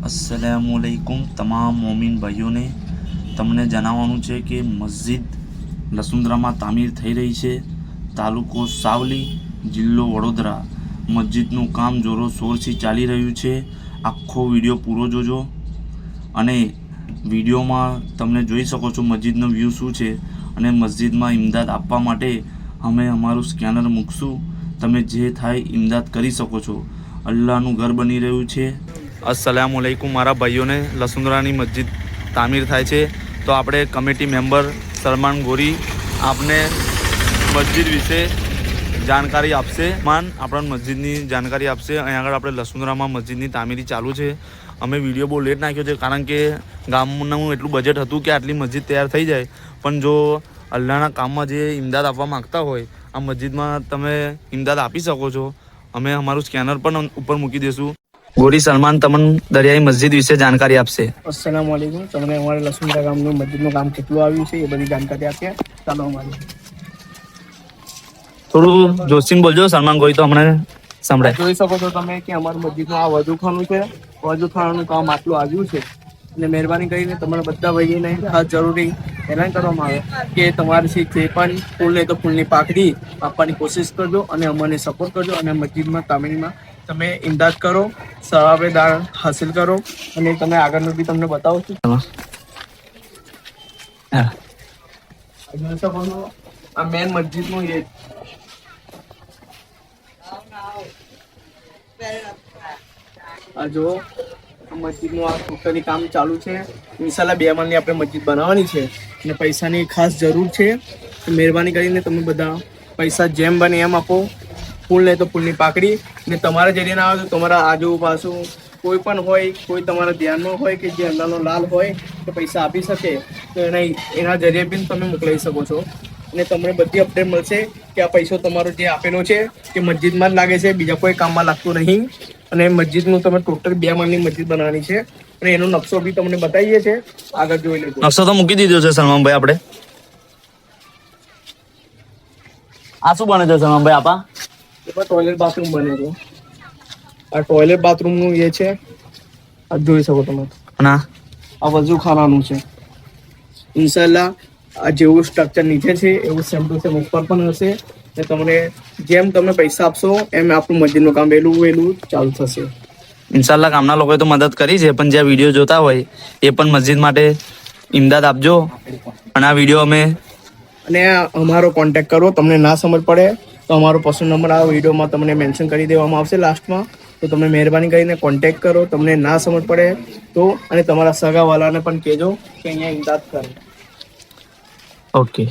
अस्सलामुअलैकुम તમામ મોમિન ભાઈઓને તમને જણાવવાનું છે કે મસ્જિદ લસુંદરામાં તામીર થઈ રહી છે. તાલુકો સાવલી, જિલ્લો વડોદરા. મસ્જિદનું કામ જોરોશોરથી ચાલી રહ્યું છે. આખો વિડીયો પૂરો જોજો અને વિડીયોમાં તમને જોઈ શકો છો મસ્જિદનો વ્યૂ શું છે અને મસ્જિદમાં ઇમદાદ આપવા માટે અમે અમારું સ્કેનર મૂકશું. તમે જે થાય ઇમદાદ કરી શકો છો. અલ્લાહનું ઘર બની રહ્યું છે. अस्सलामुअलैकुम मारा भाइयों ने लसुंदरानी मस्जिद तामीर थाय छे तो आपणे कमिटी मेम्बर सलमान गोरी आपने मस्जिद विषे जानकारी आपसे अपना मस्जिदनी जानकारी आपसे अहीं आगळ आपणे लसुंदरामां मस्जिदनी तामीरी चालू है. अमे विडियो बहुत लेट नाख्यो छे कारण के गामनुं एटलुं बजेट हतुं कि आटली मस्जिद तैयार थई जाय पण जो अल्लाहना काममां जे इमदाद आपवा मांगता होय आ मस्जिदमां तमे इमदाद आपी शको छो. अमे अमारुं स्केनर पण उपर मूकी देशुं. गोरी सलमान तमन दरियाई मस्जिद विषे जानकारी आपसे. अस्सलाम वालेकुम. તમને અમારે લસુંદરા ગામનું મસ્જિદનું કામ કેટલું આવ્યું છે એ બધી જાણકારી આપીએ. ચાલો અમારે થોડું જોશીને બોલજો સલમાન ગોરી તો હમણાં સંભળાય. જોઈ શકો છો તમે કે અમારું મસ્જિદનું આ વજૂખાનું છે. વજૂખાનાનું કામ આટલું આવ્યું છે અને મહેરબાની કરીને તમારા બધા ભાઈઓને ખાસ જરૂરી એલાન કરવામાં આવે કે તમારી જે પણ ફૂલ નહીં તો ફૂલની પાકડી આપવાની કોશિશ કરજો અને અમને સપોર્ટ કરજો અને મસ્જિદમાં તામીરમાં તમે ઇમદાદ કરો, સવાબેદાર હાસિલ કરો અને તમે આગળનું બી તમને બતાવું છું. આ મેન મસ્જિદનું એ આ જો મસ્જિદનું આ ટોટલી કામ ચાલુ છે. ઇન્શાલ્લાહ 2 માળની આપણે મસ્જિદ બનાવવાની છે અને પૈસાની ખાસ જરૂર છે. મહેરબાની કરીને તમે બધા પૈસા જેમ બને એમ આપો. ફૂલ નહીં તો ફૂલની પાકડી ને તમારા જરીએ ના આવે તો તમારા આજુબાજુ કોઈ પણ હોય, કોઈ તમારા ધ્યાનમાં હોય કે જે અલ્લાહનો લાલ હોય તો પૈસા આપી શકે તો એના જરીએ બી તમે મોકલાવી શકો છો અને તમને બધી અપડેટ મળશે કે આ પૈસો તમારો જે આપેલો છે કે મસ્જિદમાં જ લાગે છે, બીજા કોઈ કામમાં લાગતું નહીં. અને મસ્જિદનું તમે ટોટલ 2 માળની મસ્જિદ બનાવવાની છે અને એનો નકશો બી તમને બતાવીએ છીએ. આગળ જોઈ લેજો. નકશો તો મૂકી દીધો છે સલમાનભાઈ આપણે. આ શું બને છે સલમાનભાઈ આપા? ટોયલેટ બાથરૂમ બને છે. આ ટોયલેટ બાથરૂમનું એ છે. આ જોઈ શકો તમે. અને આ વજૂખાનાનું છે. ઇન્શાલ્લાહ આ જેવું સ્ટ્રક્ચર નીચે છે એવું સેમ ટુ સેમ ઉપર પણ હશે. ને તમને જેમ તમે પૈસા આપશો એમ આપણું મસ્જિદનું કામ વહેલું ચાલુ થશે. ઇન્શાલ્લાહ ગામના લોકોએ તો મદદ કરી છે પણ જે વિડીયો જોતા હોય એ પણ મસ્જિદ માટે ઇમદાદ આપજો. અને આ વિડીયો અમે અને અમારો કોન્ટેક્ટ કરો. તમને ના સમજ પડે તો અમારો પર્સનલ નંબર આ વિડીયોમાં તમને મેન્શન કરી દેવામાં આવશે લાસ્ટમાં. તો તમે મહેરબાની કરીને કોન્ટેક્ટ કરો. તમને ના સમજ પડે તો અને તમારા સગાવાલાને પણ કહેજો કે અહીંયા ઇમદાદ કરે. ઓકે.